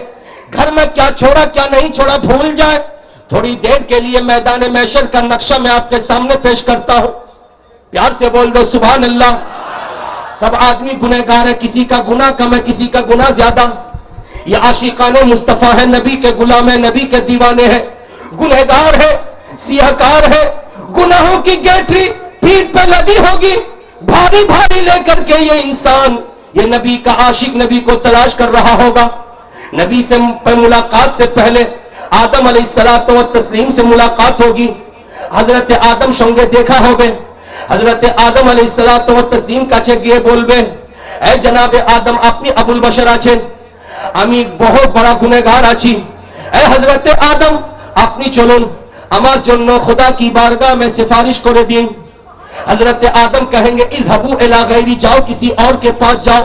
घर में क्या छोड़ा क्या नहीं छोड़ा भूल जाए। थोड़ी देर के लिए मैदान महशर का नक्शा मैं आपके सामने पेश करता हूं, प्यार से बोल दो सुभान अल्लाह। सब आदमी गुनहगार है, किसी का गुनाह कम है, किसी का गुनाह ज्यादा। ये आशिकाने मुस्तफा है, नबी के गुलाम है, नबी के दीवाने हैं, गुनहगार है, सियाहकार है, गुनाहों की गठरी पीठ पे लदी होगी भारी भारी लेकर के ये इंसान, ये नबी का आशिक नबी को तलाश कर रहा होगा। नबी से मुलाकात से पहले आदम अलैहिस्सलातु व तस्लीम से मुलाकात होगी। हजरत आदम संगे देखा होगे। हजरत आदम अलैहिस्सलातु व तस्लीम काছে গিয়ে বলবে, এ জনাবে আদম, আপনি আবুল বশর আছেন, আমি বহুত বড় গুনাহগার আছি। এ হযরত আদম, আপনি চলুন আমার জন্য খোদা की बारगाह में सिफारिश করে দিন। हजरत आदम कहेंगे इज़हबू इला गैरी, जाओ किसी और के पास जाओ।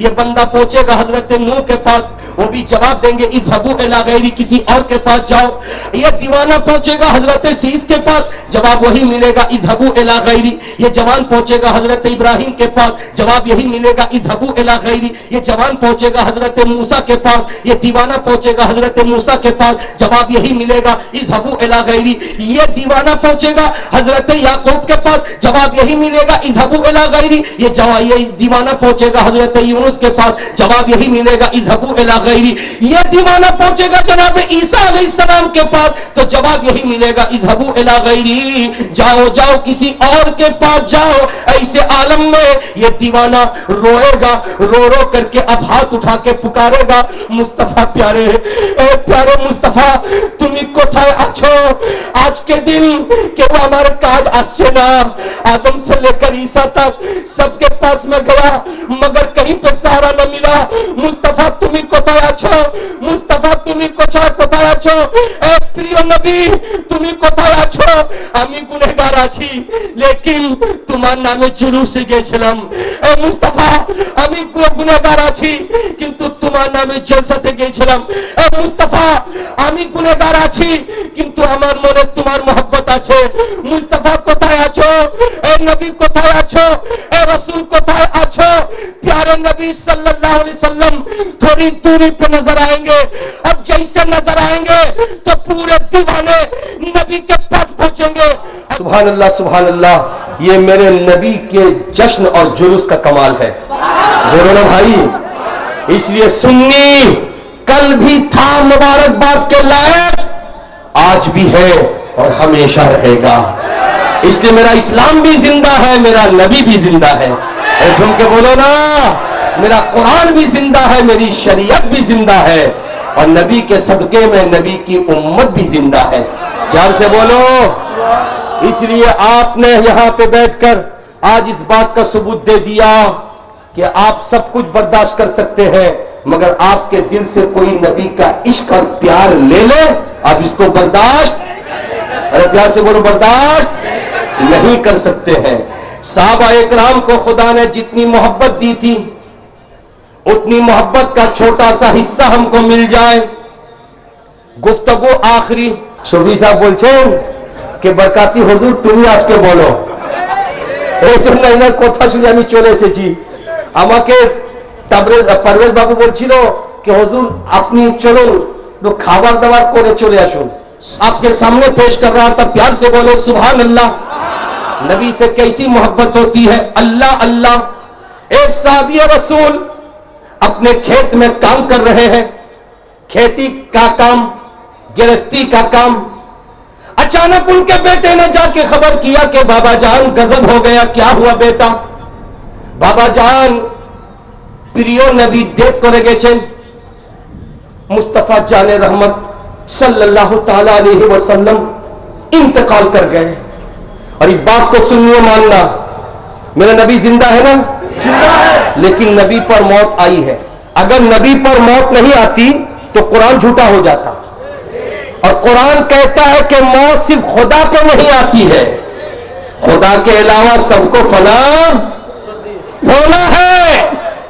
ये बंदा पहुंचेगा हजरत नूह के पास, वो भी जवाब देंगे इज़हबू इला गैरी, किसी और के पास जाओ। ये दीवाना पहुंचेगा हजरत सीस के पास, जवाब वही मिलेगा इज़हबू इला गैरी। ये जवान पहुंचेगा हजरत इब्राहिम के पास, जवाब यही मिलेगा इज़हबू इला गैरी। ये जवान पहुंचेगा हजरत मूसा के पास, ये दीवाना पहुंचेगा हजरत मूसा के पास, जवाब यही मिलेगा इज़हबू इला गैरी। ये दीवाना पहुंचेगा हजरत याकूब के पास, जवाब यही मिलेगा इज़हबू इला गैरी। ये दीवाना पहुंचेगा हजरत यूनुस के पास, जवाब यही मिलेगा इज़हबू इला गैरी। ये दीवाना पहुंचेगा जनाब ईसा अलैहिस्सलाम के पास, तो जवाब यही मिलेगा इज़हबू इला गैरी, जाओ जाओ किसी और के पास जाओ। ऐसे आलम में ये दीवाना रोएगा, रो रो करके अब हाथ उठा के पुकारेगा, मुस्तफा प्यारे, ए प्यारे मुस्तफा, তুমি কোথায় আছো? आज के दिन কেউ আমার কাজ আসছে না। आदम से लेकर ईसा तक सबके पास में गया, मगर कहीं पे सहारा न मिला। मुस्तफा তুমি কোথায় আছো? মুস্তাফা তুমি কোথায় আছো? এ প্রিয় নবী, তুমি কোথায় আছো? আমি গুনাহগার আছি, লেকিন তোমার নামে জুলুসে গিয়েছিলাম। এ মুস্তাফা, আমি গুনাহগার আছি, কিন্তু তোমার নামে জলসাতে গিয়েছিলাম। এ মুস্তাফা, আমি গুনাহগার আছি, কিন্তু আমার মনে তোমার মহব্বত আছে। মুস্তাফা কোথায় আছো? এ নবী কোথায় আছো? এ রাসূল কোথায় আছো? प्यारे नबी सल्लल्लाहु अलैहि वसल्लम थोड़ी दूरी पे नजर आएंगे, और जैसे नजर आएंगे तो पूरे दीवाने नबी के पास पहुंचेंगे। सुभान अल्लाह, सुभान अल्लाह, ये मेरे नबी के जश्न और जुलूस का कमाल है। बोलो ना भाई। इसलिए सुन्नी कल भी था मुबारकबाद के लायक, आज भी है और हमेशा रहेगा। इसलिए मेरा इस्लाम भी जिंदा है, मेरा नबी भी जिंदा है। झूम के बोलो ना, मेरा कुरान भी जिंदा है, मेरी शरीयत भी जिंदा है, और नबी के सदके में नबी की उम्मत भी जिंदा है। ध्यान से बोलो। इसलिए आपने यहाँ पे बैठकर आज इस बात का सबूत दे दिया कि आप सब कुछ बर्दाश्त कर सकते हैं, मगर आपके दिल से कोई नबी का इश्क और प्यार ले ले, आप इसको बर्दाश्त, अरे प्यार से बोलो, बर्दाश्त नहीं कर सकते हैं। साहबा इकराम को खुदा ने जितनी मोहब्बत दी थी, उतनी मोहब्बत का छोटा सा हिस्सा हमको मिल जाए। गुफ्तगू आखिरी शफी साहब बोलছেন कि बरकाती हुजूर তুমি আজকে বলো। এই জন্য এনার কথা শুনে আমি চলে এসেছি। আমাকে পারভেজ বাবু বলছিল कि हुजूर আপনি চলুন তো খাবার দাবার করে চলে আসুন। आपके सामने पेश कर रहा था, प्यार से बोलो सुभान अल्लाह। नबी से कैसी मोहब्बत होती है, अल्लाह अल्लाह। एक साहबी रसूल अपने खेत में काम कर रहे हैं, खेती का काम, गृहस्थी का काम। अचानक उनके बेटे ने जाके खबर किया कि बाबा जान गजब हो गया। क्या हुआ बेटा? बाबा जान प्रियो नबी डेथ करे गेছেন, मुस्तफा जाने रहमत सल्लल्लाहु ताला अलैहि वसल्लम इंतकाल कर गए। और इस बात को सुनिए, मानना, मेरा नबी जिंदा है ना? जिंदा है। लेकिन नबी पर मौत आई है। अगर नबी पर मौत नहीं आती तो कुरान झूठा हो जाता। और कुरान कहता है कि मौत सिर्फ खुदा पे नहीं आती है, खुदा के अलावा सबको फना होना है।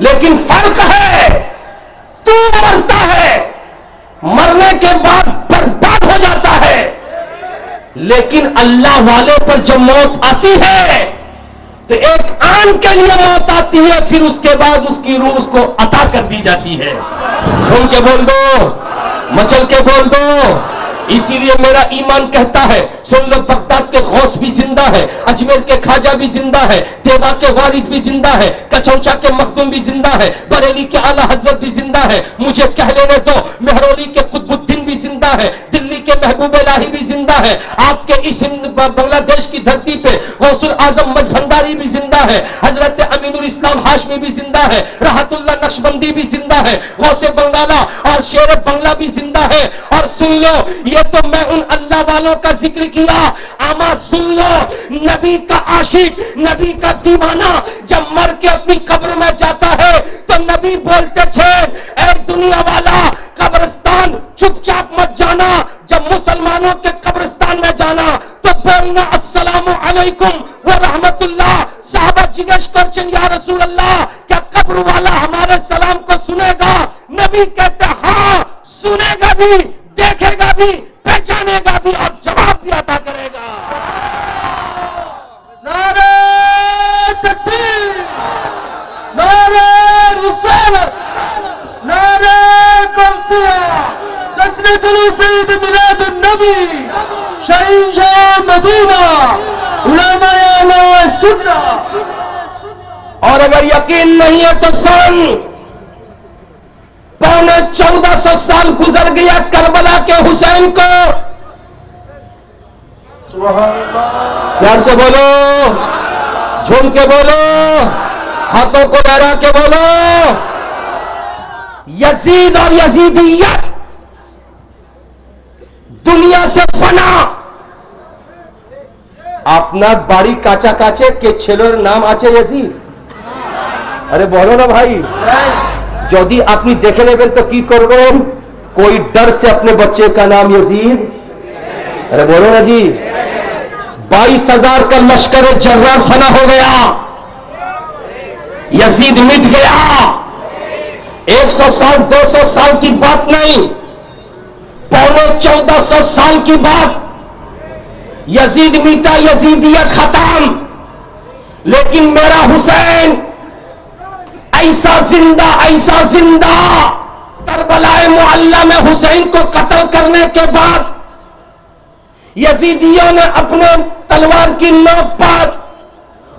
लेकिन फर्क है, तू मरता है, मरने के बाद बर्बाद हो जाता है, लेकिन अल्लाह वाले पर जब मौत आती है तो एक आन के लिए मौत आती है, फिर उसके बाद उसकी रूह उसको अता कर दी जाती है। झूम के बोल दो, मचल के बोल दो। इसीलिए मेरा ईमान कहता है, सुन लो, बगदाद के गौस भी जिंदा है, अजमेर के खाजा भी जिंदा है, देवा के वारिस भी जिंदा है, कचौचा के मखदूम भी जिंदा है, बरेली के आला हजरत भी जिंदा है, मुझे कह लेने दो, मेहरौली के कुतुबुद्दीन भी जिंदा है, दिल्ली के महबूब इलाही भी जिंदा है। आपके इस बांग्लादेश की धरती पे غوث العظم مجھ بھنڈاری بھی زندہ ہے, حضرت امین الاسلام ہاشمی بھی زندہ ہے, راحت اللہ نقشبندی بھی زندہ ہے, غوث بنگالہ اور شیر بنگلہ بھی زندہ ہے. اور سن لو, یہ تو میں ان اللہ والوں کا ذکر کیا, اما سن لو, نبی کا عاشق, نبی کا دیوانہ جب مر کے اپنی قبر میں جاتا ہے تو نبی بولتے تھے, اے دنیا والا قبرستان چپ چاپ مت جانا, جب مسلمانوں کے قبرستان میں جانا تو بولنا السلام علیکم ورحمت اللہ. صحابہ جگش کرچن, یا رسول اللہ کیا قبر والا ہمارے سلام کو سنے گا؟ نبی کہتے ہاں سنے گا بھی, دیکھے گا بھی, پہچانے گا بھی اور جواب بھی عطا کرے گا. نعرہ تکبیر, نعرہ رسالت, نعرہ قوسیہ, جشن جلوس عید میلاد النبی, شہنشاہ مدینہ, علماء اہل سنت. اور اگر یقین نہیں ہے تو سن, 1400 سال گزر گیا کربلا کے حسین کو. پیار سے بولو, جھوم کے بولو, ہاتھوں کو لہرا کے بولو. یزید اور یزیدیت دنیا سے فنا. আপনার বাড়ি কাছাকাছি কে ছেলের নাম আছে ইয়াজিদ? আরে বলো না ভাই, যদি আপনি দেখে নেবেন তো কি করবেন? कोई डर से अपने बच्चे का नाम यजीद, अरे बोलो ना जी, 22,000 का लश्कर जर्रार फना हो गया, यजीद मिट गया. 100 साल 200 साल की बात नहीं, 1400 साल की बात. यजीद मीटा, यजीदियत खत्म, लेकिन मेरा हुसैन ऐसा जिंदा. करबलाए मुअल्ला में हुसैन को कत्ल करने के बाद यजीदियों ने अपने तलवार की नोक पर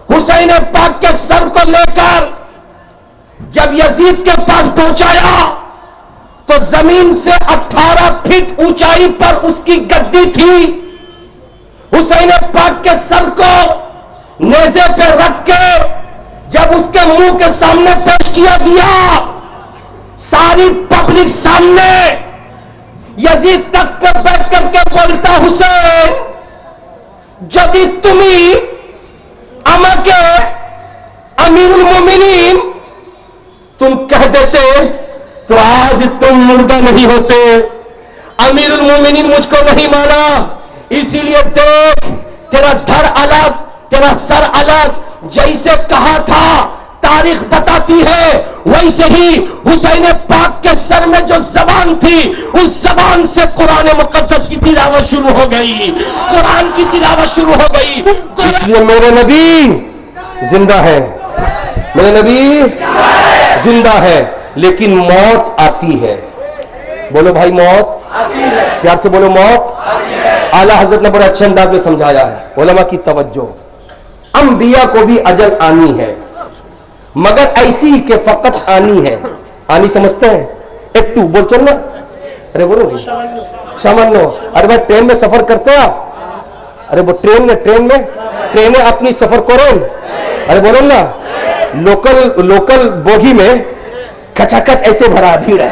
हुसैन पाक के सर को लेकर जब यजीद के पास पहुंचाया तो जमीन से 18 फीट ऊंचाई पर उसकी गद्दी थी. हुसैन पाक के सर को नेज़े पे रख के जब उसके मुंह के सामने पेश किया गया, सारी पब्लिक सामने, यजीद तख्त पे बैठ करके बोलता, हुसैन यदि तुम्ही আমাকে अमीरुल मोमिनीन तुम कह देते तो आज तुम मुर्दा नहीं होते. अमीरुल मोमिनीन मुझको नहीं माना, इसीलिए देख तेरा धर अलग, तेरा सर अलग. जैसे कहा था तारीख बताती है, वैसे ही हुसैन पाक के सर में जो जबान थी, उस जबान से कुरान मुकद्दस की तिलावत शुरू हो गई, कुरान की तिलावत शुरू हो गई. इसलिए मेरे नबी जिंदा है, मेरे नबी जिंदा है, लेकिन मौत आती है. बोलो भाई, मौत आती है. प्यार से बोलो, मौत आती है. आला हजरत ने बड़े अच्छे अंदाज में समझाया है. उलमा की तवज्जो, अंबिया को भी अजल आनी है, मगर ऐसी कि फकत आनी है. आनी समझते हैं? एक टू बोल चल ना, अरे बोलो सामान्य. अरे भाई ट्रेन में सफर करते हैं आप? अरे वो ट्रेन में अपनी सफर करो. अरे बोलो ना, लोकल बोगी में खचाखच ऐसे भरा भीड़ है.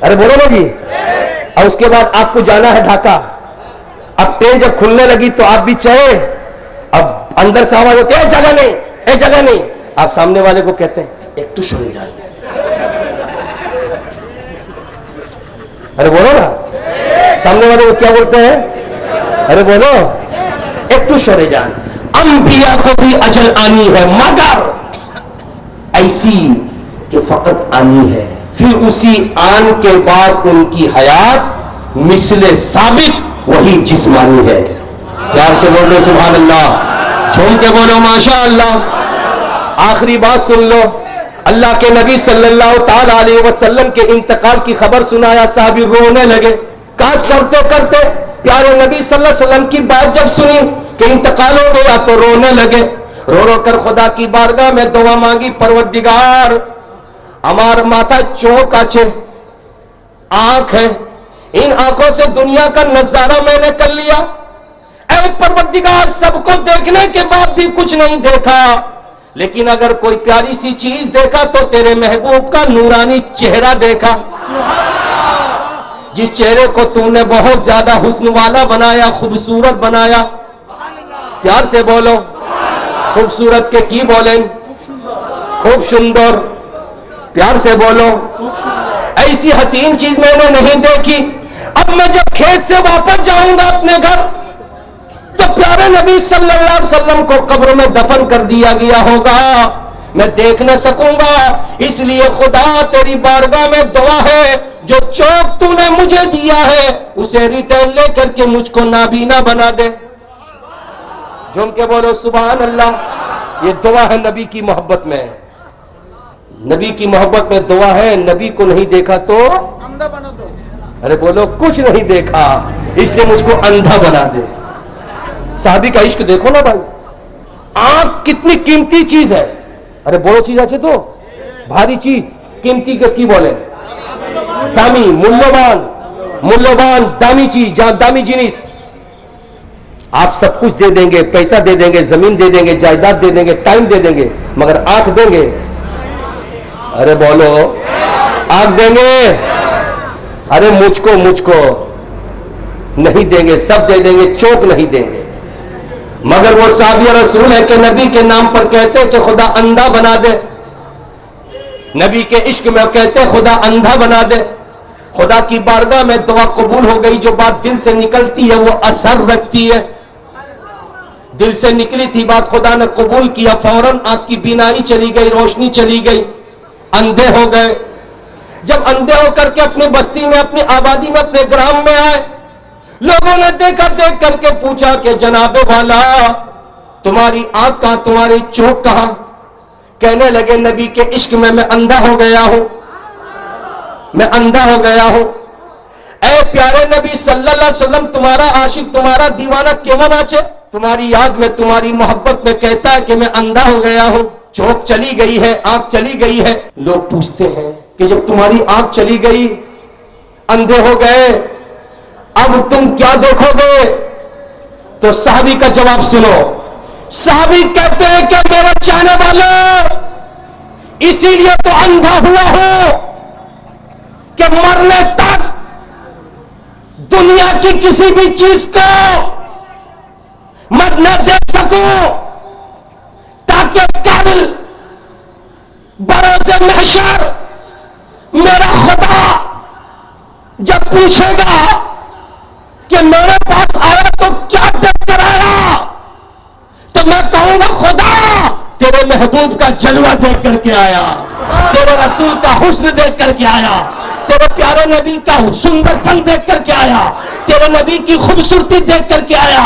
अरे बोलो ना जी. और उसके बाद आपको जाना है ढाका. अब ट्रेन जब खुलने लगी तो आप भी चाहे, अब अंदर से आवाज होती है जगह नहीं. आप सामने वाले को कहते हैं एक टू सरे जाए. अरे बोलो ना, सामने वाले को क्या बोलते हैं? अरे बोलो एक टू सरे जान. अंबिया को भी अजल आनी है, मगर ऐसी कि फकत आनी है. फिर उसी आन के बाद उनकी हयात मिसले साबित वही जिस्मानी है. प्यार से बोलो सुभान अल्लाह, झूम के बोलो माशा अल्लाह. आखिरी बात सुन लो, अल्लाह के नबी सल्लल्लाहु ताला अलैहि वसल्लम के इंतकाल की खबर सुनाया, साहबी रोने लगे. काज करते करते प्यारे नबी सल्लल्लाहु अलैहि वसल्लम की बात जब सुनी कि इंतकाल हो गया तो रोने लगे. रो रो कर खुदा की बारगाह में दुआ मांगी, परवरदिगार हमारा माथा चौक आछे, आंख है, इन आंखों से दुनिया का नजारा मैंने कर लिया. ऐ مالک پروردگار سب کو دیکھنے کے بعد بھی کچھ نہیں دیکھا، لیکن اگر کوئی پیاری سی چیز دیکھا تو تیرے محبوب کا نورانی چہرہ دیکھا، جس چہرے کو تم نے بہت زیادہ حسن والا بنایا، خوبصورت بنایا. پیار سے بولو، خوبصورت کے کی بولیں؟ خوب سندر. پیار سے بولو. ایسی حسین چیز میں نے نہیں دیکھی. اب میں جب کھیت سے واپس جاؤں گا اپنے گھر تو پیارے نبی صلی اللہ علیہ وسلم کو قبر میں دفن کر دیا گیا ہوگا، میں دیکھ نہ سکوں گا. اس لیے خدا تیری بارگاہ میں دعا ہے، جو چوک تو نے مجھے دیا ہے اسے ریٹرن لے کر کے مجھ کو نابینا بنا دے. جھوم کے بولو سبحان اللہ. یہ دعا ہے نبی کی محبت میں، نبی کی محبت میں دعا ہے. نبی کو نہیں دیکھا تو اندھا بنا دو. ارے بولو کچھ نہیں دیکھا اس لیے مجھ کو اندھا بنا دے. صحابی کا عشق دیکھو نا بھائی. آنکھ کتنی قیمتی چیز ہے. ارے بولو چیز اچھے تو بھاری چیز قیمتی کی بولے دامی مولوان دامی چیز، جہاں دامی جنس. آپ سب کچھ دے دیں گے، پیسہ دے دیں گے، زمین دے دیں گے، جائیداد دے دیں گے، ٹائم دے دیں گے، مگر آنکھ دیں گے؟ ارے بولو آنکھ دیں گے؟ ارے مجھ کو نہیں دیں گے. سب دے دیں گے، چوک نہیں دیں گے. مگر وہ صحابی رسول ہے کہ نبی کے نام پر کہتے کہ خدا اندھا بنا دے. نبی کے عشق میں کہتے خدا اندھا بنا دے. خدا کی بارگاہ میں دعا قبول ہو گئی. جو بات دل سے نکلتی ہے وہ اثر رکھتی ہے. دل سے نکلی تھی بات، خدا نے قبول کیا. فوراً آپ کی بینائی چلی گئی، روشنی چلی گئی، اندھے ہو گئے. جب اندھے ہو کر کے اپنی بستی میں، اپنی آبادی میں، اپنے گرام میں آئے، لوگوں نے دیکھ کر کے پوچھا کہ جناب والا تمہاری آنکھ کہاں، تمہاری چوک کہاں؟ کہنے لگے نبی کے عشق میں اندھا ہو گیا ہوں، میں اندھا ہو گیا ہوں. اے پیارے نبی صلی اللہ علیہ وسلم، تمہارا عاشق، تمہارا دیوانہ کیوں ناچے؟ تمہاری یاد میں، تمہاری محبت میں کہتا ہے کہ میں اندھا ہو گیا ہوں. چوک چلی گئی ہے، آنکھ چلی گئی ہے. لوگ پوچھتے ہیں کہ جب تمہاری آنکھ چلی گئی، اندھے ہو گئے، اب تم کیا دیکھو گے؟ تو صحابی کا جواب سنو. صحابی کہتے ہیں کہ میرے چاہنے والے، اسی لیے تو اندھا ہوا ہوں کہ مرنے تک دنیا کی کسی بھی چیز کو مت نہ دیکھ سکوں، تاکہ کل بروز محشر میرا خدا جب پوچھے گا کہ میرے پاس آیا تو کیا دیکھ کر آیا، تو میں کہوں گا خدا تیرے محبوب کا جلوہ دیکھ کر کے آیا، تیرے رسول کا حسن دیکھ کر کے آیا، تیرے پیارے نبی کا سندر پن دیکھ کر کے آیا، تیرے نبی کی خوبصورتی دیکھ کر کے آیا.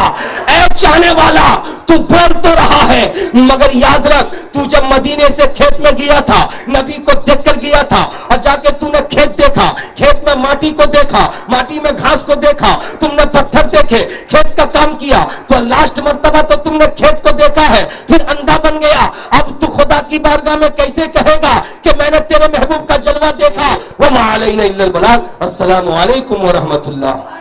اے چاہنے والا، تو بول تو رہا ہے مگر یاد رکھ، تو جب مدینے سے کھیت میں گیا تھا، نبی کو دیکھ کر گیا تھا، اور جا کے تو نے کھیت دیکھا، کھیت میں ماٹی کو دیکھا، ماٹی میں گھاس کو دیکھا، تم نے پتھر دیکھے، کھیت کا کام کیا، تو لاسٹ مرتبہ تو تم نے کھیت کو دیکھا ہے، پھر اندھا بن گیا. اب تو خدا کی بارگاہ میں کیسے کہے گا کہ میں نے تیرے محبوب کا جلوہ دیکھا؟ وما علینا الا البلاغ. السلام علیکم ورحمۃ اللہ.